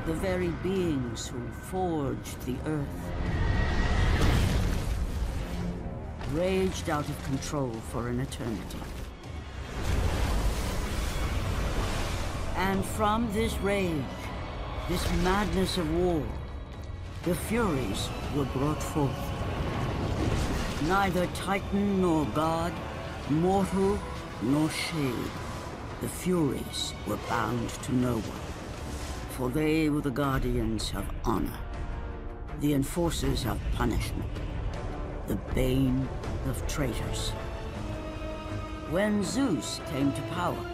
the very beings who forged the earth, raged out of control for an eternity. And from this rage, this madness of war, the Furies were brought forth. Neither Titan nor God, mortal nor shade, the Furies were bound to no one, for they were the guardians of honor, the enforcers of punishment, the bane of traitors. When Zeus came to power,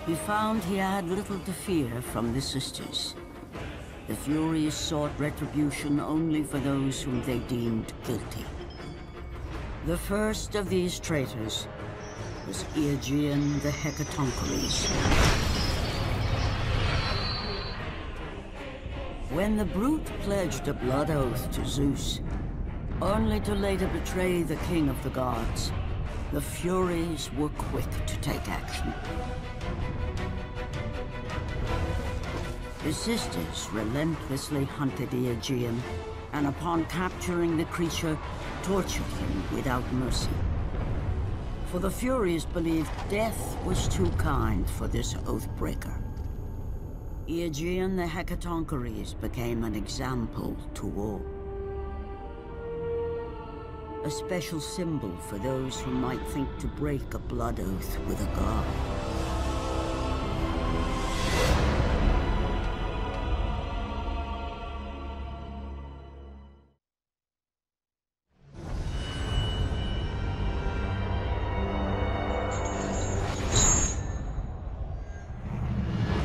he found he had little to fear from the sisters. The Furies sought retribution only for those whom they deemed guilty. The first of these traitors was Aegean the Hecatoncheires. When the brute pledged a blood oath to Zeus, only to later betray the king of the gods, the Furies were quick to take action. The sisters relentlessly hunted Aegean, and upon capturing the creature, tortured him without mercy. For the Furies believed death was too kind for this oath-breaker. Aegean the Hecatoncheires became an example to all. A special symbol for those who might think to break a blood oath with a god.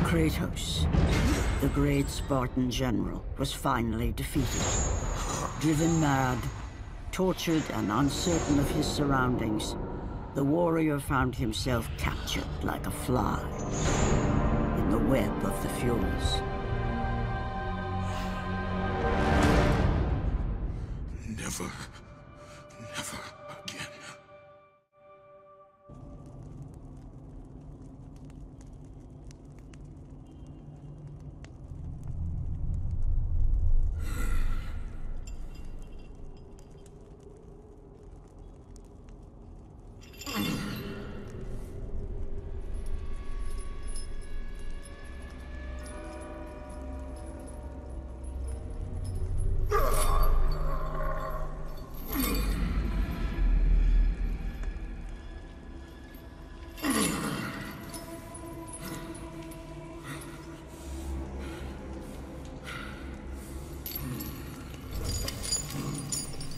Kratos, the great Spartan general, was finally defeated. Driven mad, tortured and uncertain of his surroundings, the warrior found himself captured like a fly in the web of the Furies. Never again.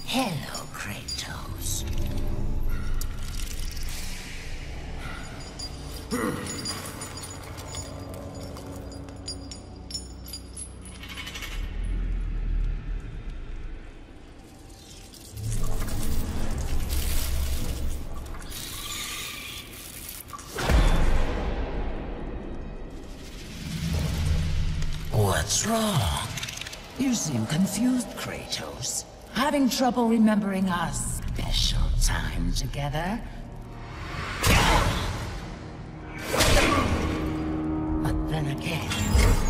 Hello, Kratos. What's wrong? You seem confused, Kratos. Having trouble remembering our special time together? But then again,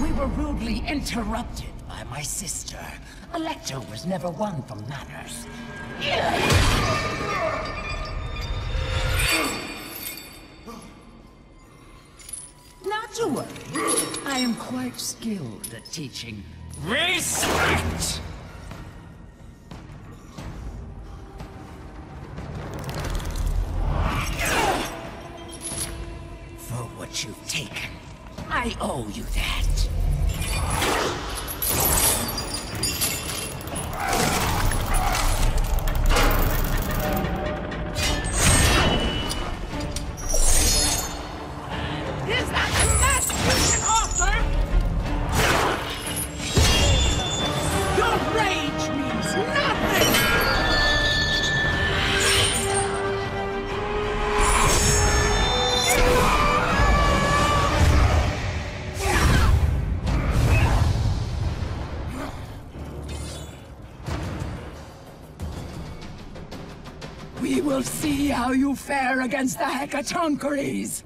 we were rudely interrupted by my sister. Electra was never one for manners. Not to worry. I am quite skilled at teaching respect! For what you've taken, I owe you that. Is that the best you can offer? Your rage means nothing! We will see how you fare against the Hecatoncheires!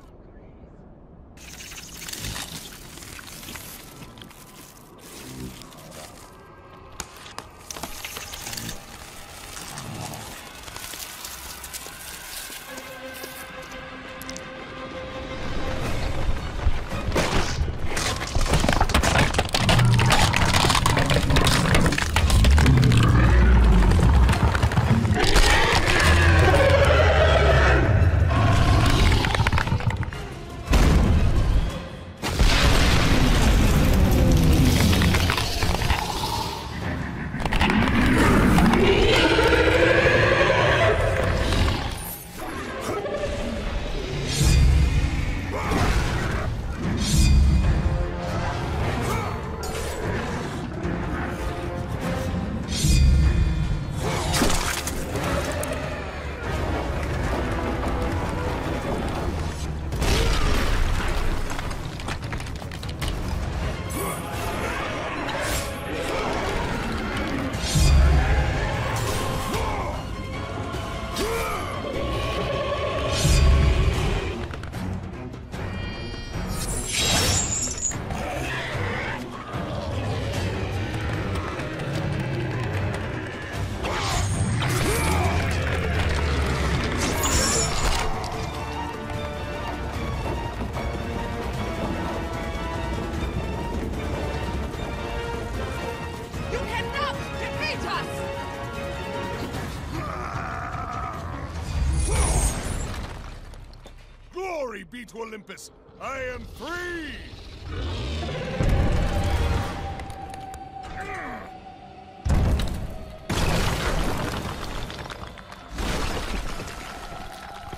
to Olympus. I am free!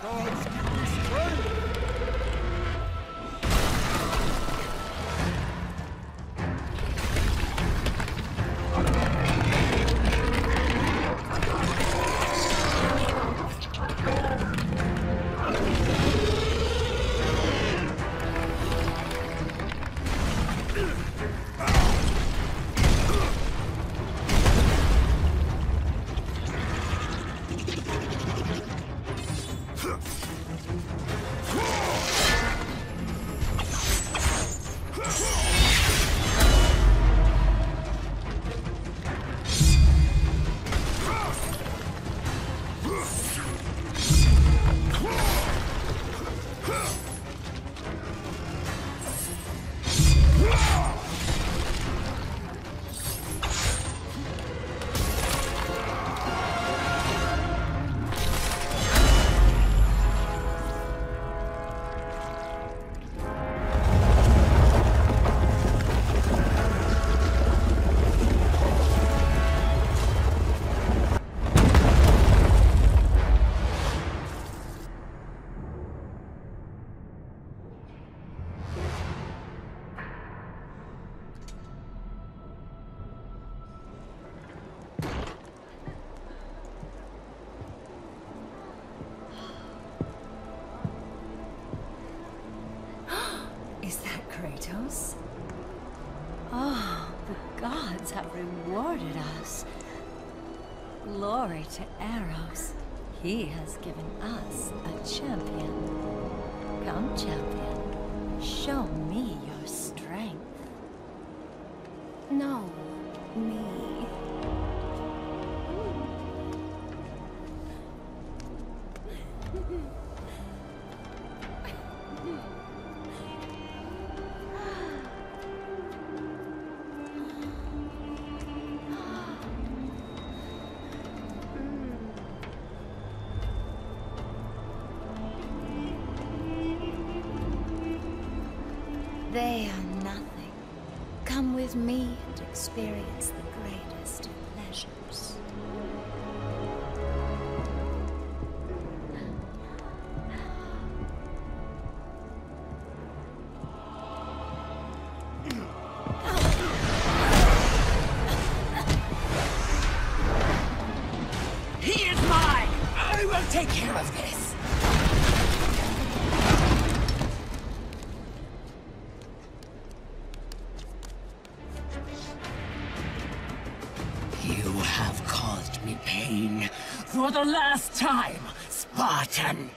Gods give me strength! Is that Kratos? Oh, the gods have rewarded us. Glory to Eros. He has given us a champion. Come, champion. Show me your strength. No, me. They are nothing. Come with me and experience the greatest of pleasures. He is mine! I will take care of this! You have caused me pain for the last time, Spartan!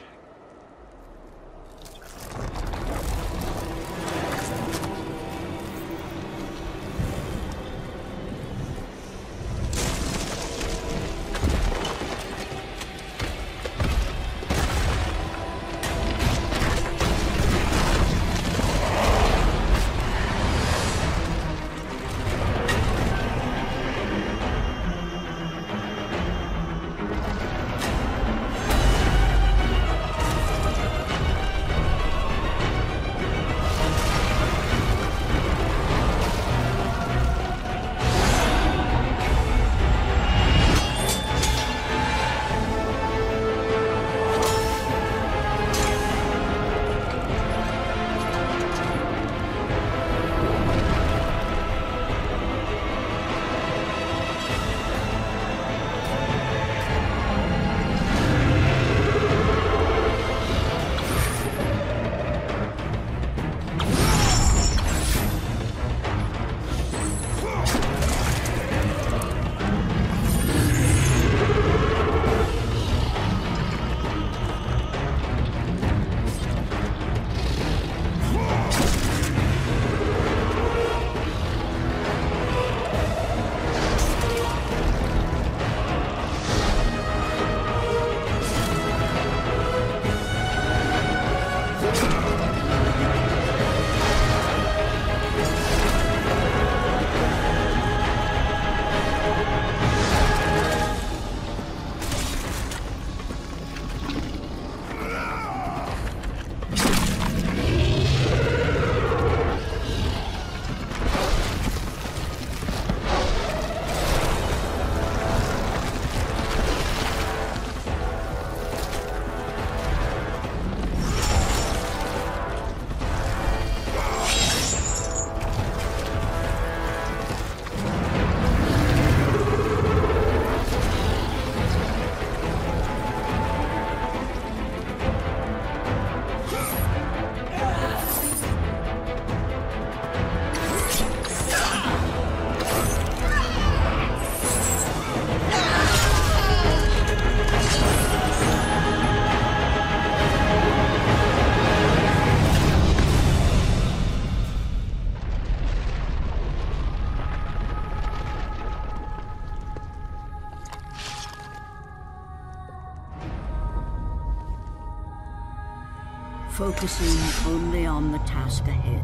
Focusing only on the task ahead,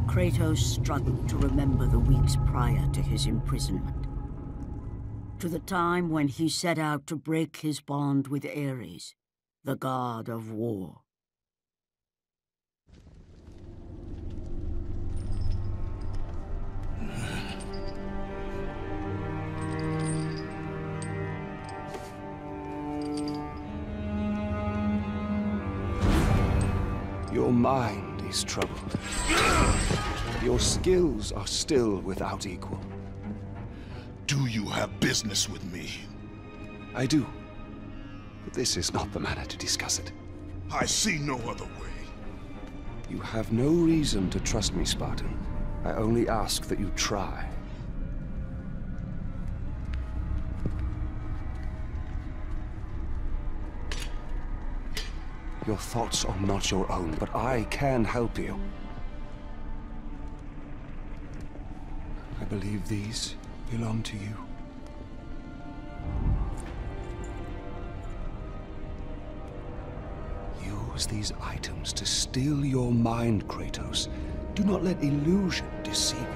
Kratos struggled to remember the weeks prior to his imprisonment. To the time when he set out to break his bond with Ares, the God of War. Your mind is troubled. Your skills are still without equal. Do you have business with me? I do. But this is not the manner to discuss it. I see no other way. You have no reason to trust me, Spartan. I only ask that you try. Your thoughts are not your own, but I can help you. I believe these belong to you. Use these items to steal your mind, Kratos. Do not let illusion deceive you.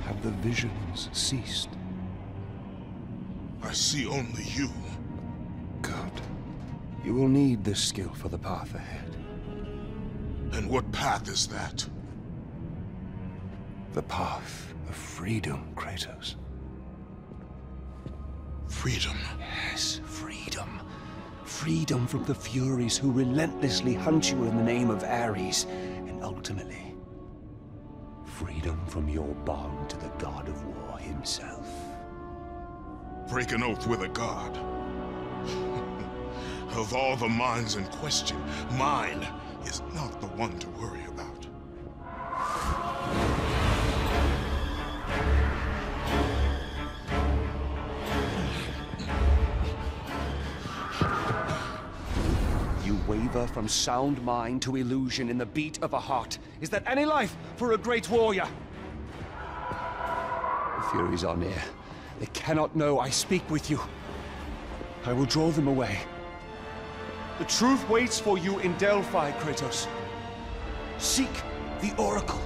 Have the visions ceased? I see only you. Good. You will need this skill for the path ahead. And what path is that? The path of freedom, Kratos. Freedom. Yes, freedom. Freedom from the Furies who relentlessly hunt you in the name of Ares. And ultimately, freedom from your bond to the God of War himself. Break an oath with a god. Of all the minds in question, mine is not the one to worry about. You waver from sound mind to illusion in the beat of a heart. Is that any life for a great warrior? The Furies are near. They cannot know I speak with you. I will draw them away. The truth waits for you in Delphi, Kratos. Seek the Oracle.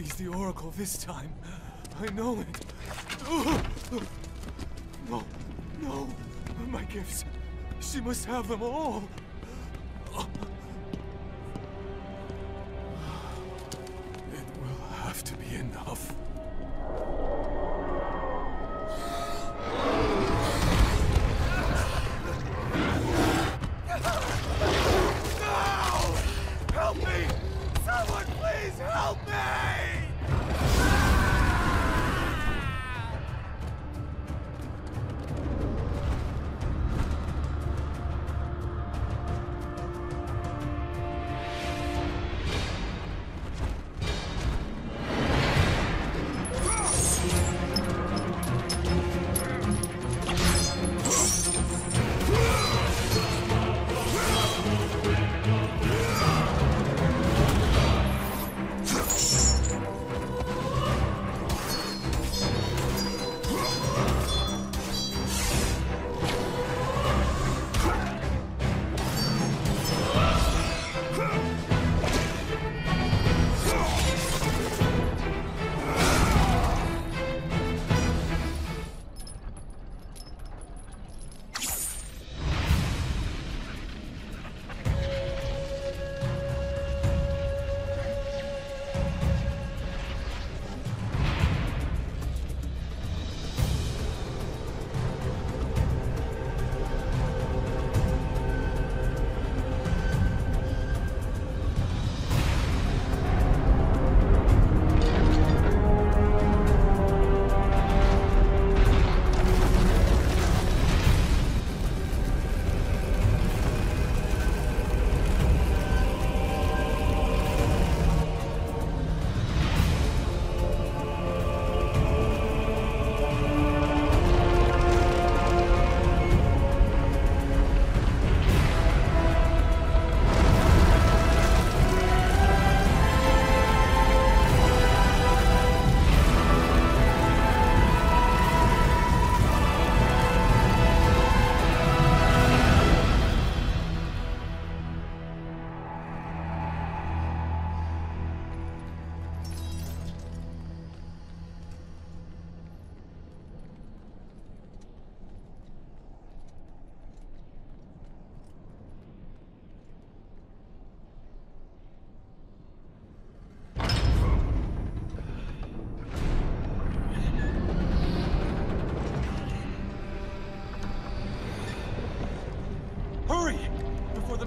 Please, the Oracle this time. I know it. No, no. My gifts. She must have them all. It will have to be enough. Help me! Someone please help me!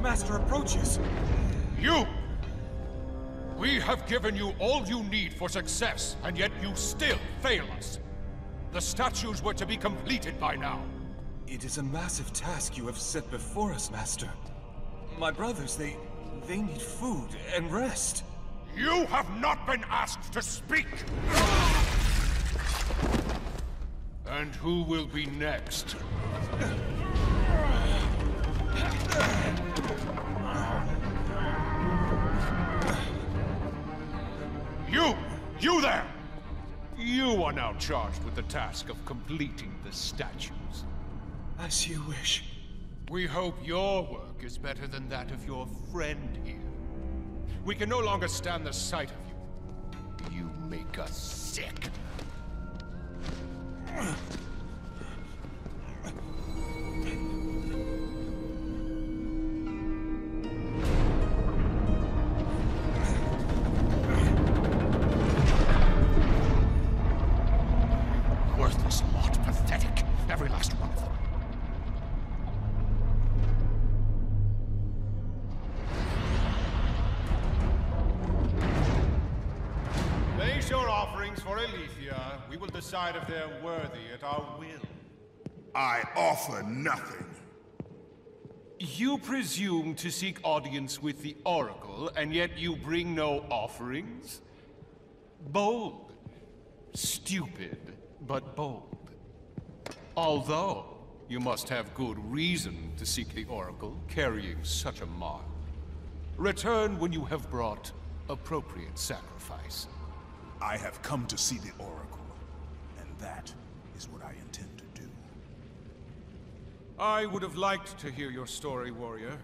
Master approaches. You! We have given you all you need for success, and yet you still fail us. The statues were to be completed by now. It is a massive task you have set before us, Master. My brothers, they need food and rest. You have not been asked to speak! And who will be next? You there! You are now charged with the task of completing the statues. As you wish. We hope your work is better than that of your friend here. We can no longer stand the sight of you. You make us sick. Worthless lot, pathetic. Every last one of them. Place your offerings for Aletheia. We will decide if they're worthy at our will. I offer nothing. You presume to seek audience with the Oracle, and yet you bring no offerings? Bold. Stupid, but bold. Although, you must have good reason to seek the Oracle, carrying such a mark. Return when you have brought appropriate sacrifice. I have come to see the Oracle, and that is what I intend to do. I would have liked to hear your story, warrior.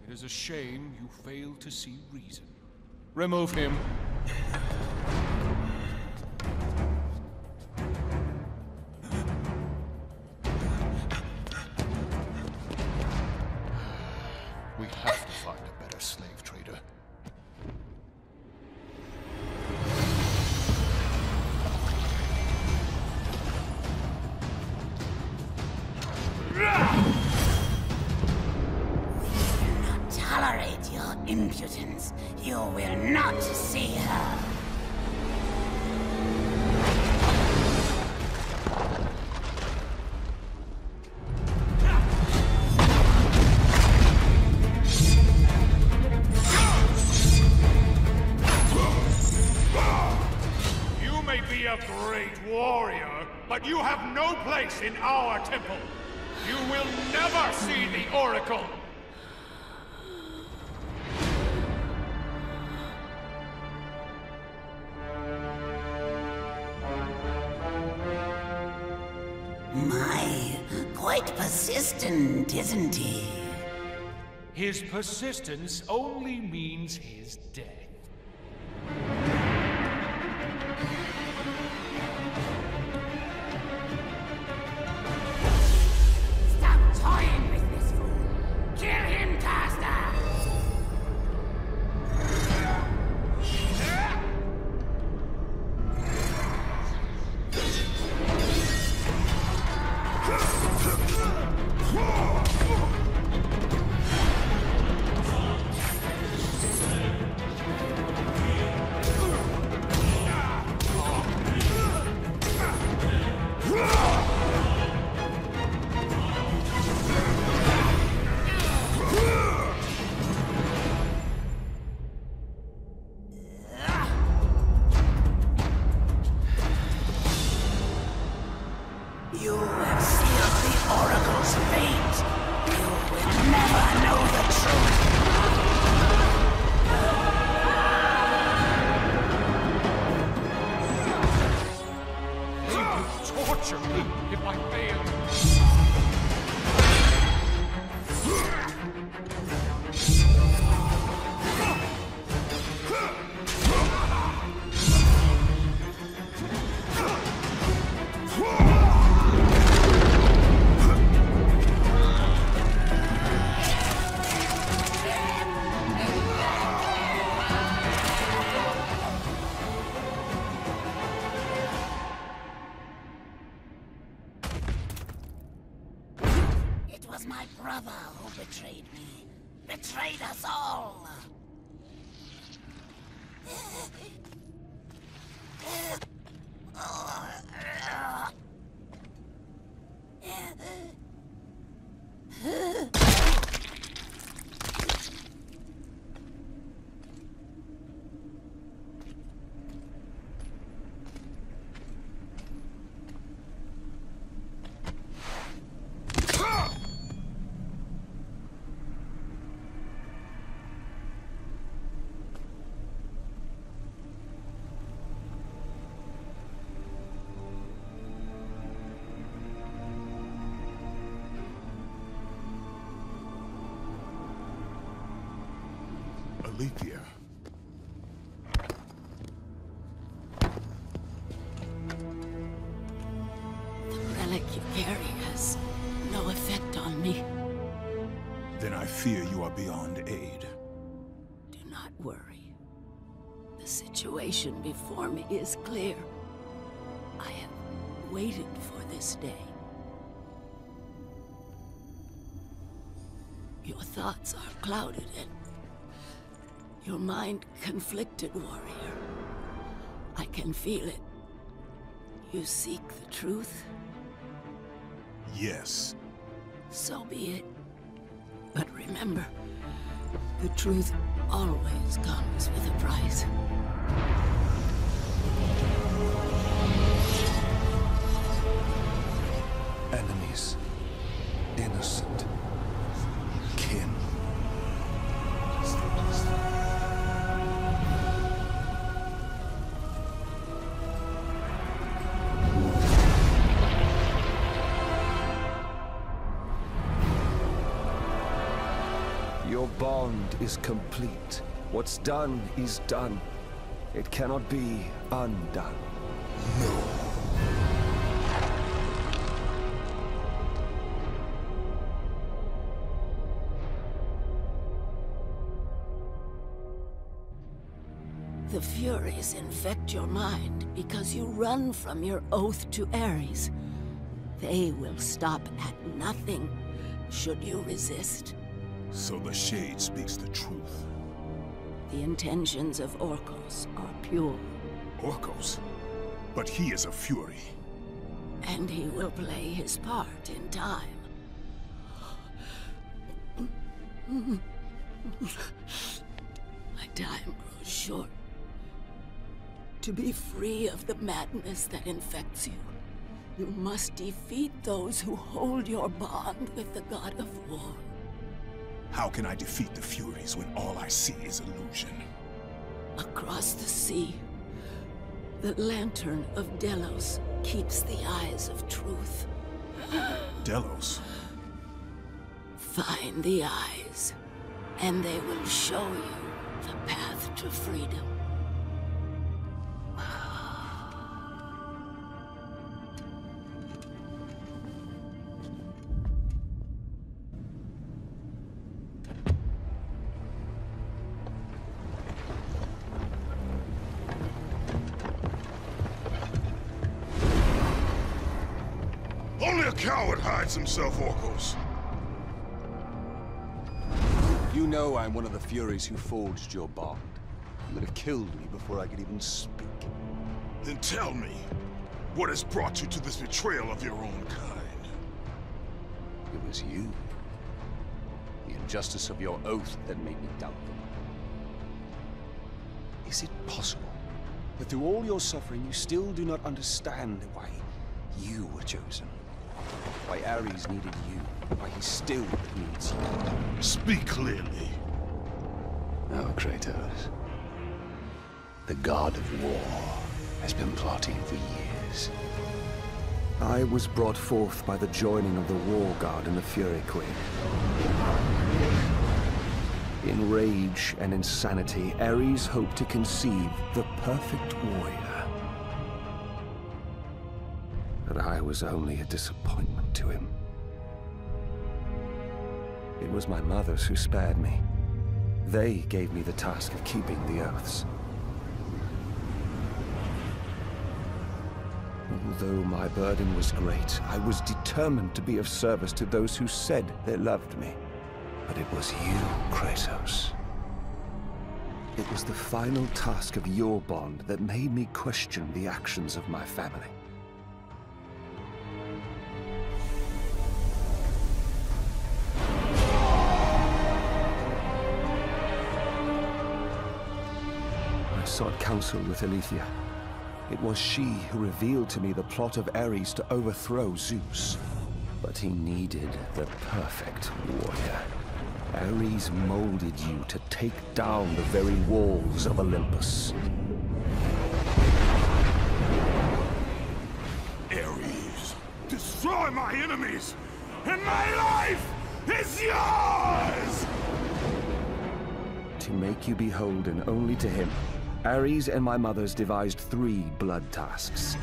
It is a shame you failed to see reason. Remove him. slave trader. Tolerate your impudence. You will not see her. You may be a great warrior, but you have no place in our temple. You will never see the Oracle. My, quite persistent, isn't he? His persistence only means his death. Stop toying with this fool! Kill him, Caster! You have sealed the Oracle's fate. You will never know the truth. They will torture me if I fail. It was my brother who betrayed me. Betrayed us all. Alethea. The relic you carry has no effect on me. Then I fear you are beyond aid. Do not worry. The situation before me is clear. I have waited for this day. Your thoughts are clouded and your mind conflicted, warrior. I can feel it. You seek the truth? Yes. So be it. But remember, the truth always comes with a price. Enemies. Innocent. Kin. Your bond is complete. What's done is done. It cannot be undone. No. The Furies infect your mind because you run from your oath to Ares. They will stop at nothing should you resist. So the Shade speaks the truth. The intentions of Orcos are pure. Orcos? But he is a Fury. And he will play his part in time. My time grows short. To be free of the madness that infects you, you must defeat those who hold your bond with the God of War. How can I defeat the Furies when all I see is illusion? Across the sea, the lantern of Delos keeps the eyes of truth. Delos? Find the eyes, and they will show you the path to freedom. Only a coward hides himself, Orcos. You know I'm one of the Furies who forged your bond. You would have killed me before I could even speak. Then tell me, what has brought you to this betrayal of your own kind? It was you. The injustice of your oath that made me doubt them. Is it possible that through all your suffering you still do not understand why you were chosen? Why Ares needed you, why he still needs you? Speak clearly. Oh, Kratos. The God of War has been plotting for years. I was brought forth by the joining of the War God and the Fury Queen. In rage and insanity, Ares hoped to conceive the perfect warrior. But I was only a disappointment to him. It was my mothers who spared me. They gave me the task of keeping the oaths. Although my burden was great, I was determined to be of service to those who said they loved me. But it was you, Kratos. It was the final task of your bond that made me question the actions of my family. I sought counsel with Aletheia. It was she who revealed to me the plot of Ares to overthrow Zeus. But he needed the perfect warrior. Ares molded you to take down the very walls of Olympus. Ares, destroy my enemies, and my life is yours! To make you beholden only to him, Ares and my mothers devised 3 blood tasks.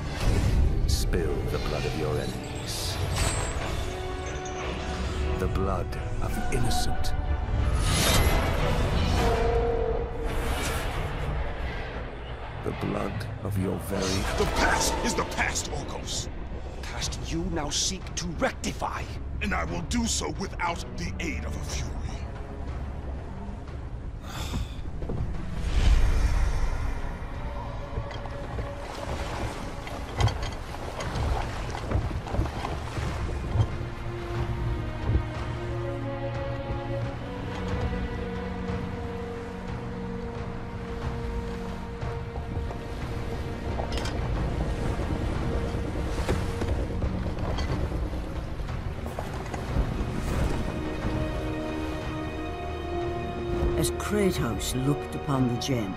Spill the blood of your enemies. The blood of the innocent. The blood of your very... The past is the past, Orcos. past you now seek to rectify. And I will do so without the aid of a Fury. As Kratos looked upon the gem,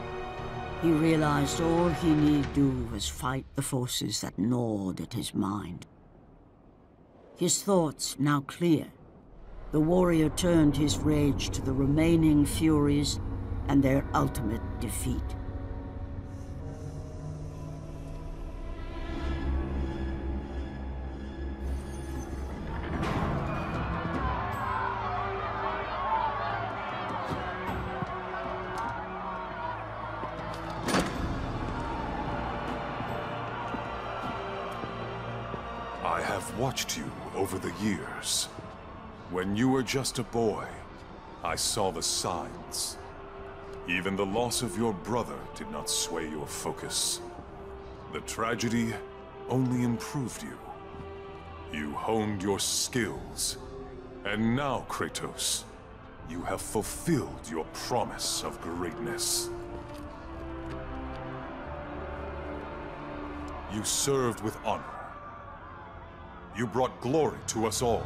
he realized all he need do was fight the forces that gnawed at his mind. His thoughts now clear, the warrior turned his rage to the remaining Furies and their ultimate defeat. I have watched you over the years. When you were just a boy, I saw the signs. Even the loss of your brother did not sway your focus. The tragedy only improved you. You honed your skills. And now, Kratos, you have fulfilled your promise of greatness. You served with honor. You brought glory to us all.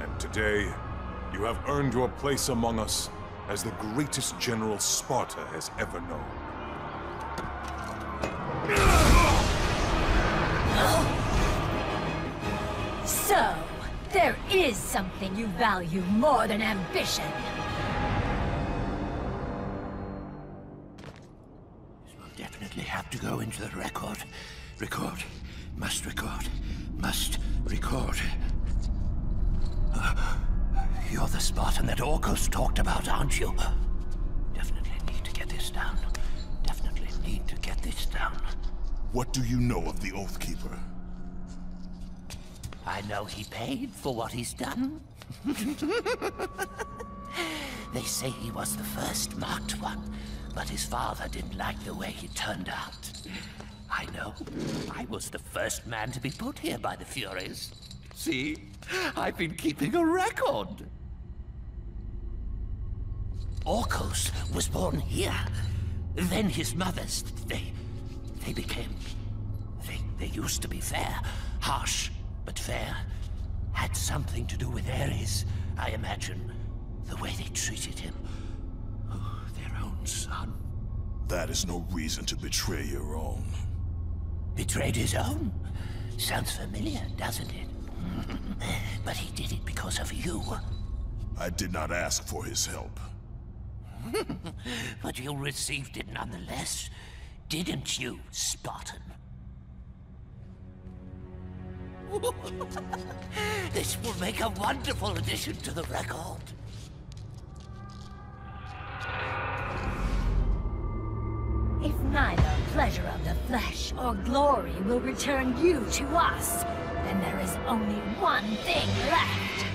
And today, you have earned your place among us as the greatest general Sparta has ever known. So, there is something you value more than ambition. This will definitely have to go into the record. Record. Must record. Must record. You're the Spartan that Orcus talked about, aren't you? Definitely need to get this down. Definitely need to get this down. What do you know of the Oathkeeper? I know he paid for what he's done. They say he was the first marked one, but his father didn't like the way he turned out. I know. I was the first man to be put here by the Furies. See? I've been keeping a record. Orcus was born here. Then his mothers, they became... They used to be fair. Harsh, but fair. Had something to do with Ares, I imagine. The way they treated him. Oh, their own son. That is no reason to betray your own. Betrayed his own? Sounds familiar, doesn't it? But he did it because of you. I did not ask for his help. But you received it nonetheless, didn't you, Spartan? This will make a wonderful addition to the record. If neither pleasure of the flesh or glory will return you to us, then there is only one thing left.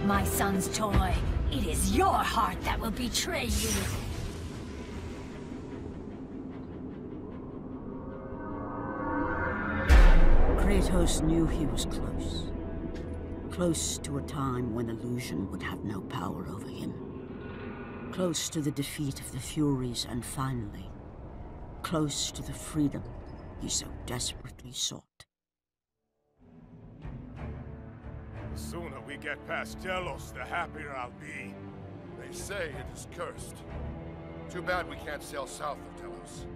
My son's toy. It is your heart that will betray you. Kratos knew he was close. Close to a time when illusion would have no power over him. Close to the defeat of the Furies, and finally, close to the freedom he so desperately sought. The sooner we get past Delos, the happier I'll be. They say it is cursed. Too bad we can't sail south of Delos.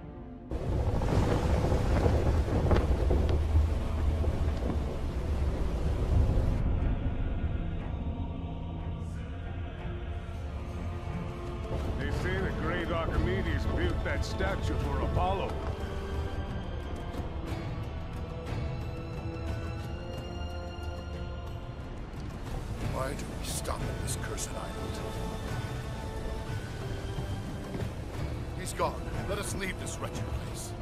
They say the great Archimedes built that statue for Apollo. Why do we stop at this cursed island? He's gone. Let us leave this wretched place.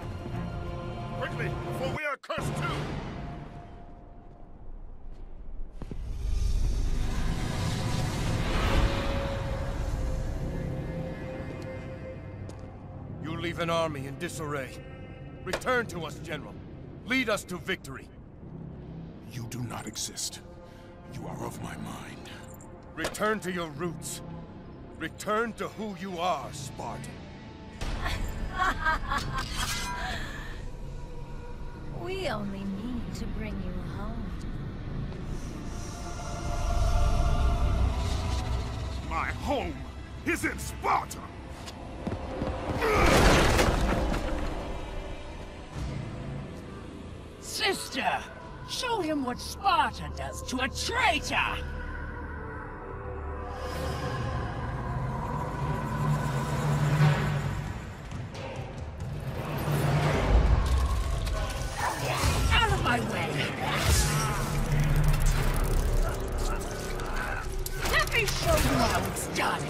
Quickly, before we are cursed too! You leave an army in disarray. Return to us, General. Lead us to victory. You do not exist. You are of my mind. Return to your roots. Return to who you are, Spartan. We only need to bring you home. My home is in Sparta! Master! Show him what Sparta does to a traitor! Out of my way! Let me show you how it's done!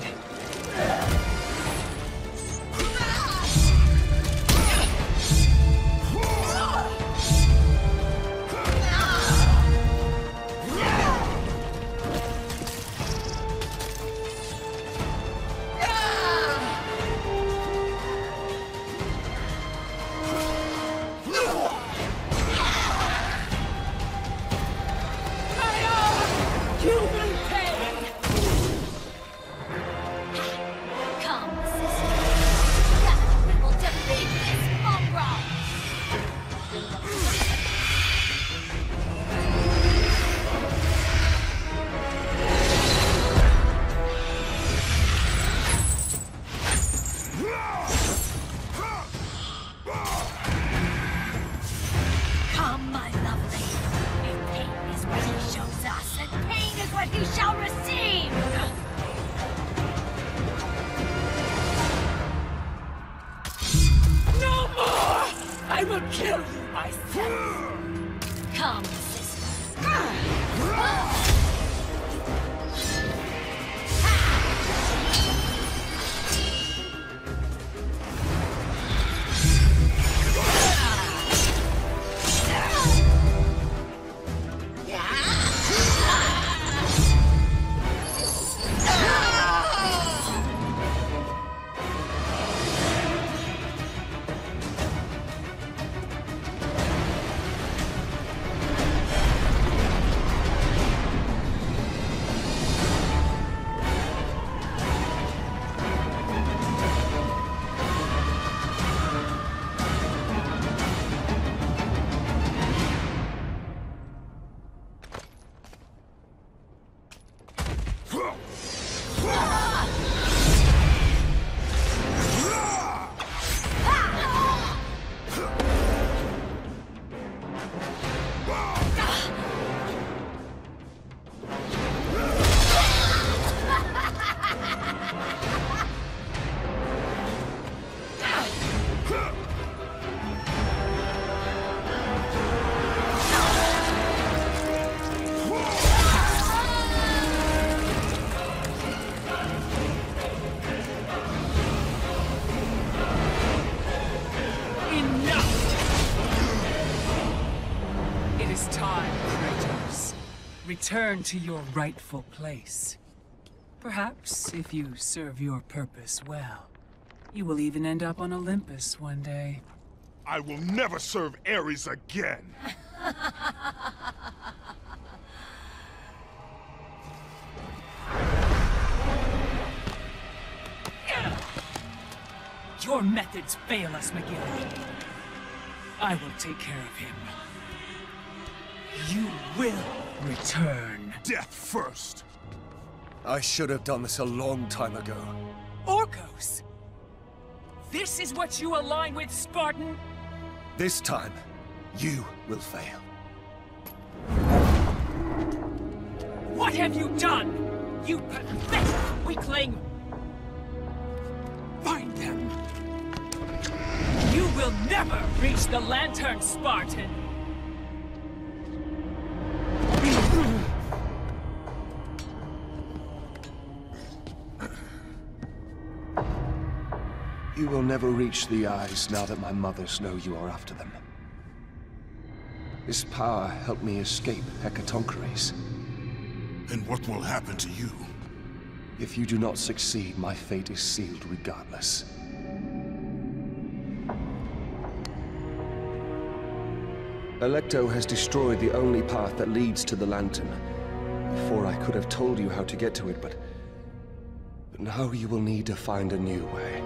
Return to your rightful place. Perhaps, if you serve your purpose well, you will even end up on Olympus one day. I will never serve Ares again! Your methods fail us, McGill. I will take care of him. You will return. Death first! I should have done this a long time ago. Orcos! This is what you align with, Spartan? This time, you will fail. What have you done? You pathetic weakling! Find them! You will never reach the Lantern, Spartan! You will never reach the eyes now that my mothers know you are after them. This power helped me escape Hecatoncheires. And what will happen to you? If you do not succeed, my fate is sealed regardless. Alecto has destroyed the only path that leads to the Lantern. Before I could have told you how to get to it, but now you will need to find a new way.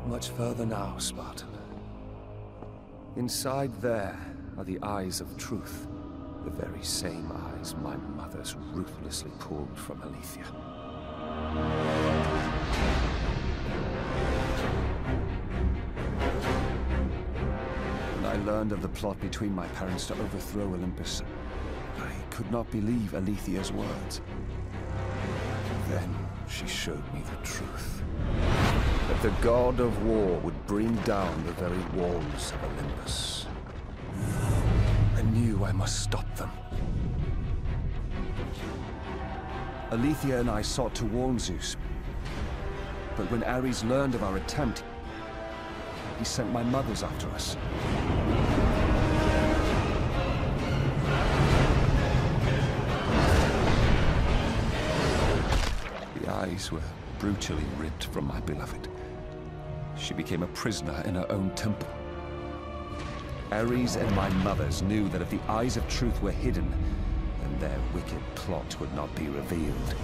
much further now, Spartan. Inside there are the eyes of truth. The very same eyes my mother's ruthlessly pulled from Alethea. When I learned of the plot between my parents to overthrow Olympus, I could not believe Alethea's words. Then she showed me the truth. That the God of War would bring down the very walls of Olympus. I knew I must stop them. Alethea and I sought to warn Zeus. But when Ares learned of our attempt, he sent my mothers after us. The eyes were brutally ripped from my beloved. She became a prisoner in her own temple. Ares and my mothers knew that if the eyes of truth were hidden, then their wicked plot would not be revealed.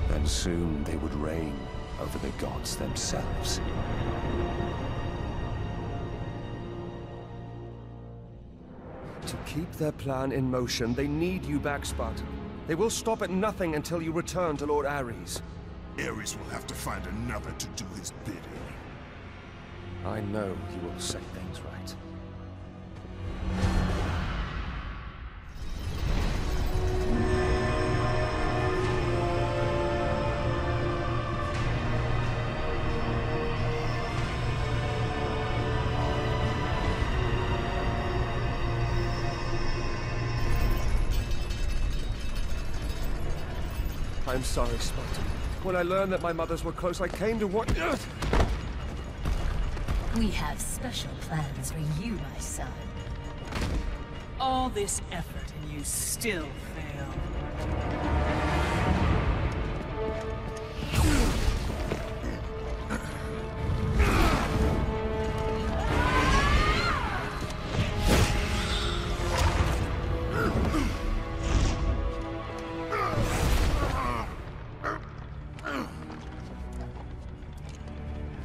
Then soon they would reign over the gods themselves. To keep their plan in motion, they need you back, Spartan. They will stop at nothing until you return to Lord Ares. Ares will have to find another to do his bidding. I know he will set things right. I'm sorry, Spartan. When I learned that my mothers were close, I came to what... We have special plans for you, my son. All this effort and you still fail.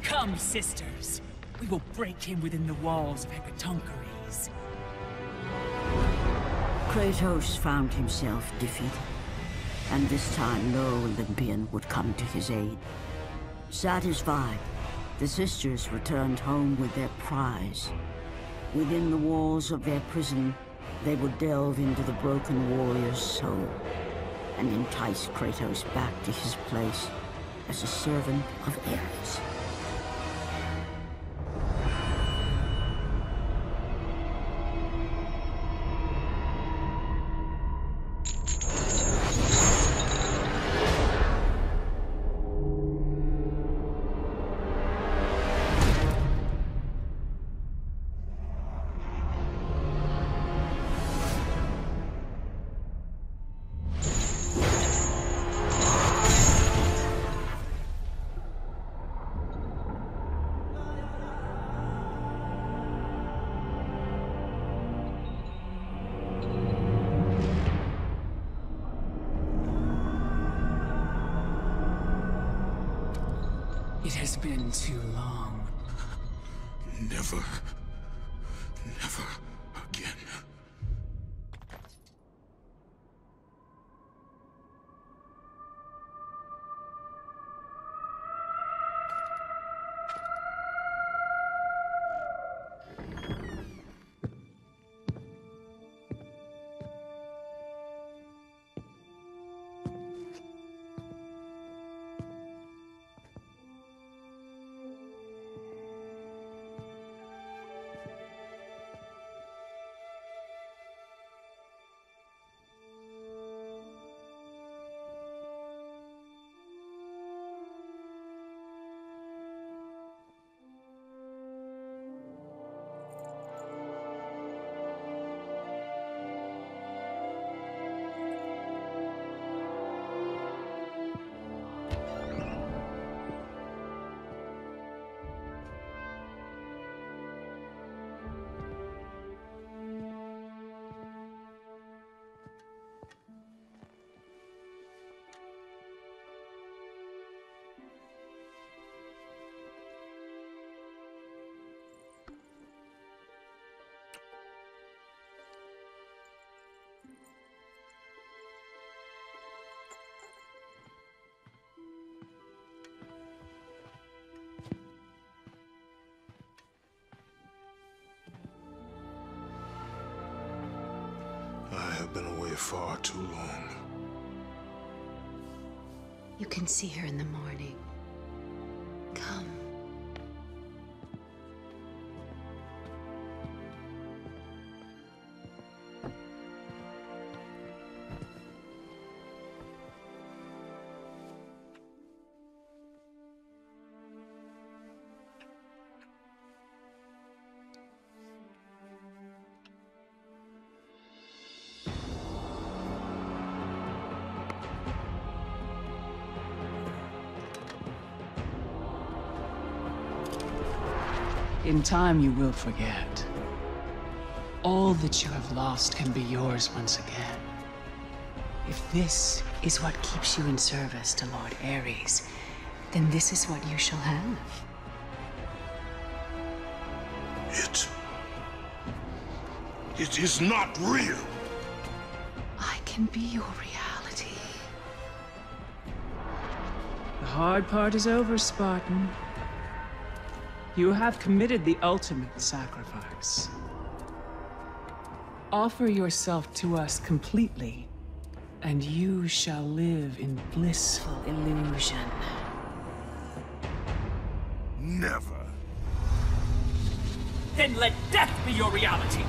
Come, sisters. We will break him within the walls of Hecatoncheires. Kratos found himself defeated, and this time no Olympian would come to his aid. Satisfied, the sisters returned home with their prize. Within the walls of their prison, they would delve into the broken warrior's soul and entice Kratos back to his place as a servant of Ares. It has been too long. Never again. here far too long. You can see her in the morning. Come. In time, you will forget. All that you have lost can be yours once again. If this is what keeps you in service to Lord Ares, then this is what you shall have. It is not real. I can be your reality. The hard part is over, Spartan. You have committed the ultimate sacrifice. Offer yourself to us completely, and you shall live in blissful illusion. Never. Then let death be your reality!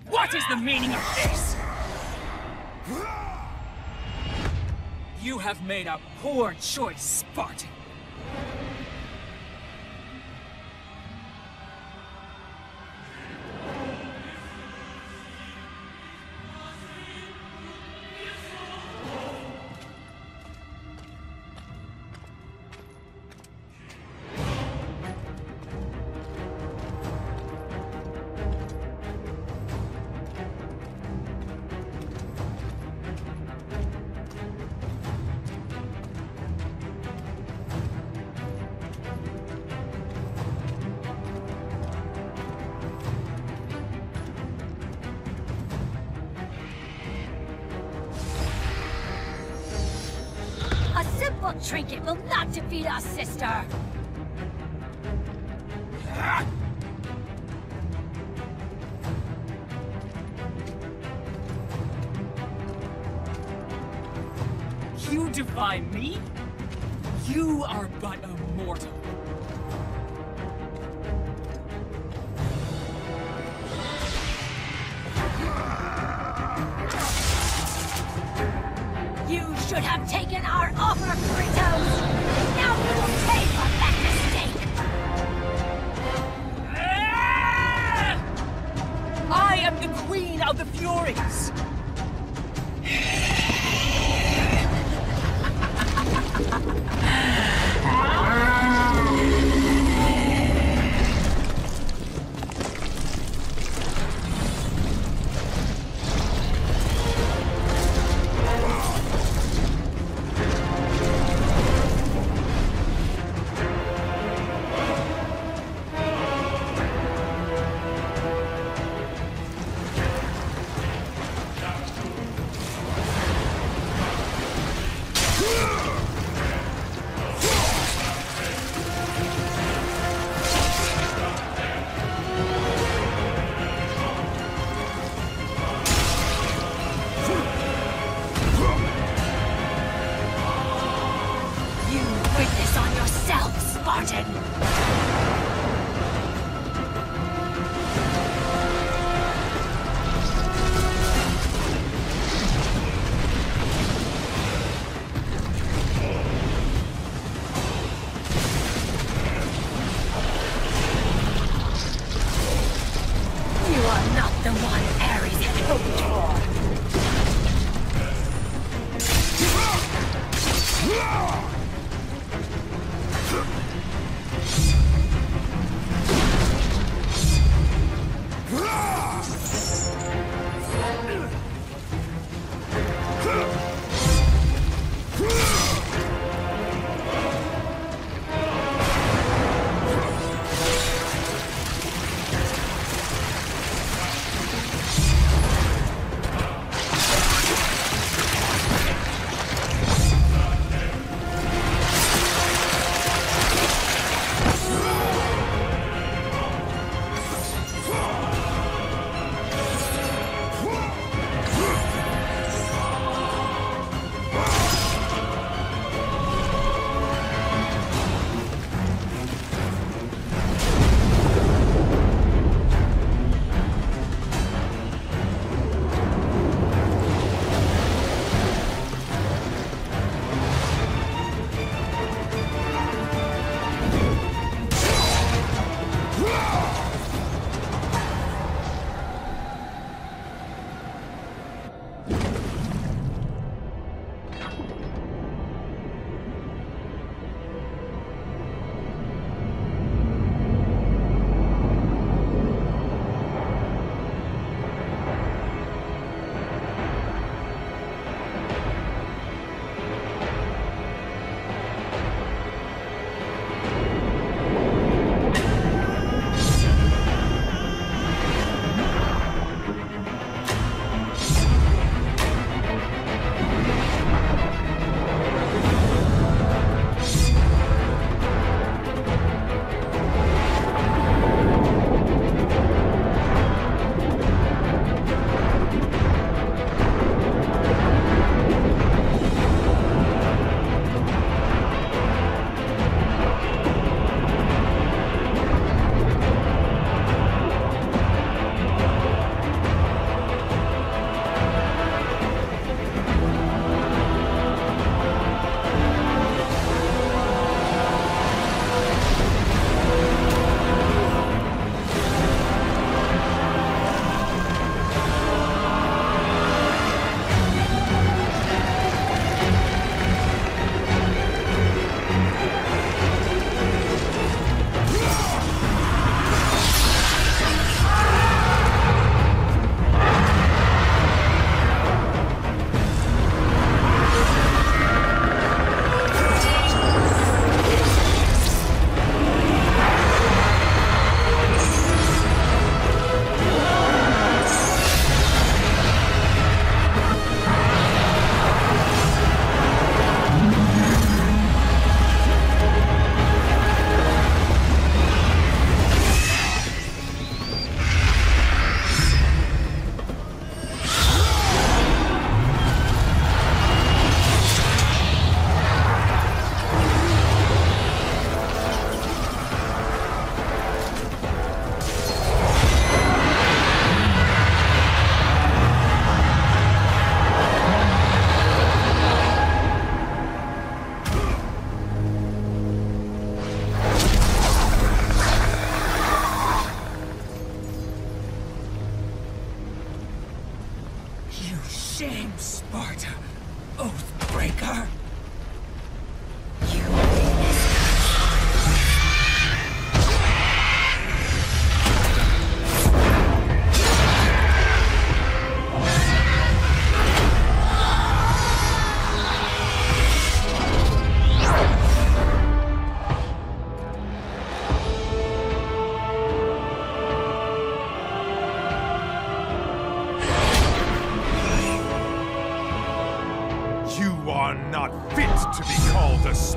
What is the meaning of this? You have made a poor choice, Spartan. Simple trinket will not defeat us, sister! You defy me? You are but a mortal. You should have taken our offer, Kratos! Now you will pay for that mistake! I am the Queen of the Furies!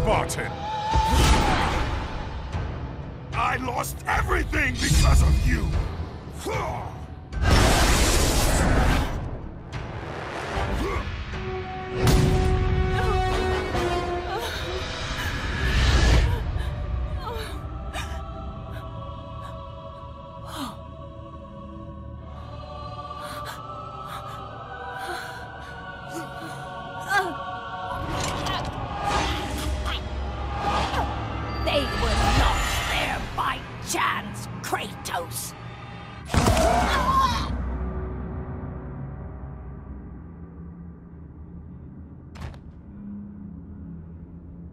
Spartan! I lost everything because of you! They were not there by chance, Kratos!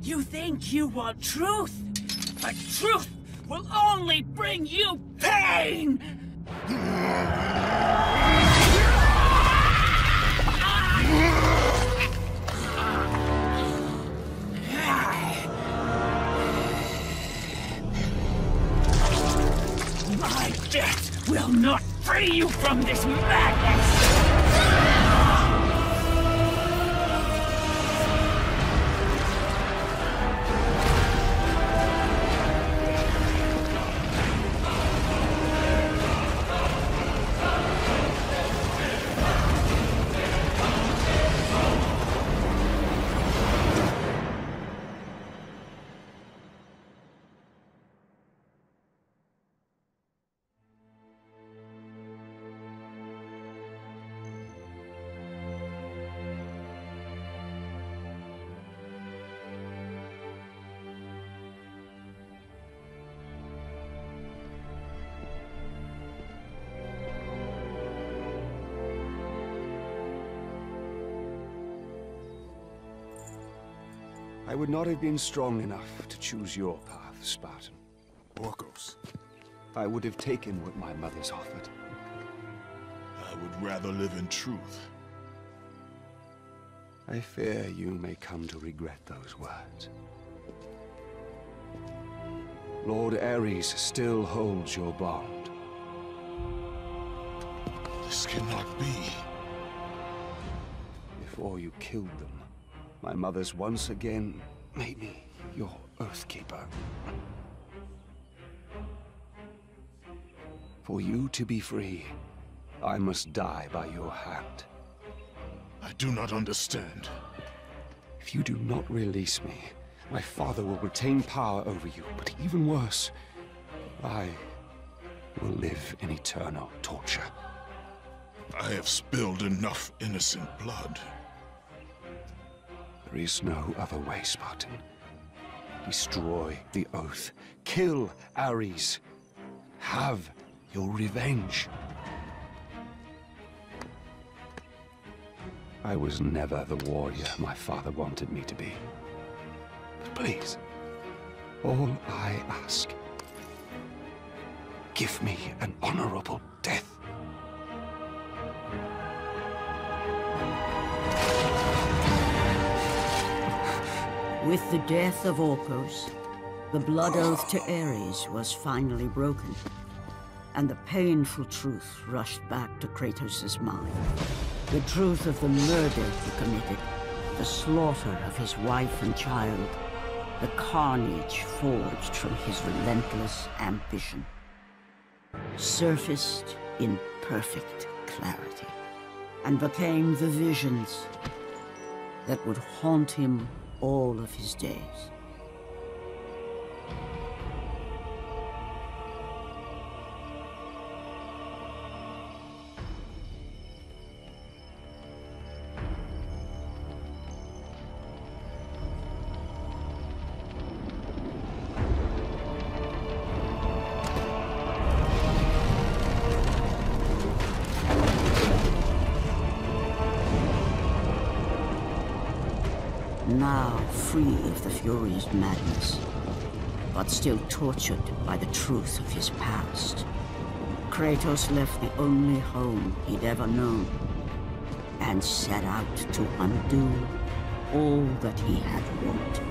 You think you want truth, but truth will only bring you pain! My death will not free you from this madness! I would not have been strong enough to choose your path, Spartan. Orcos. I would have taken what my mother's offered. I would rather live in truth. I fear you may come to regret those words. Lord Ares still holds your bond. This cannot be. Before you killed them, my mother's once again made me your Oathkeeper. For you to be free, I must die by your hand. I do not understand. If you do not release me, my father will retain power over you, but even worse, I will live in eternal torture. I have spilled enough innocent blood. There is no other way, Spartan. Destroy the Oath. Kill Ares. Have your revenge. I was never the warrior my father wanted me to be. But please, all I ask, give me an honorable death. With the death of Orcos, the blood oath to Ares was finally broken, and the painful truth rushed back to Kratos' mind. The truth of the murder he committed, the slaughter of his wife and child, the carnage forged from his relentless ambition, surfaced in perfect clarity, and became the visions that would haunt him all of his days. Now free of the Fury's madness, but still tortured by the truth of his past, Kratos left the only home he'd ever known and set out to undo all that he had wrought.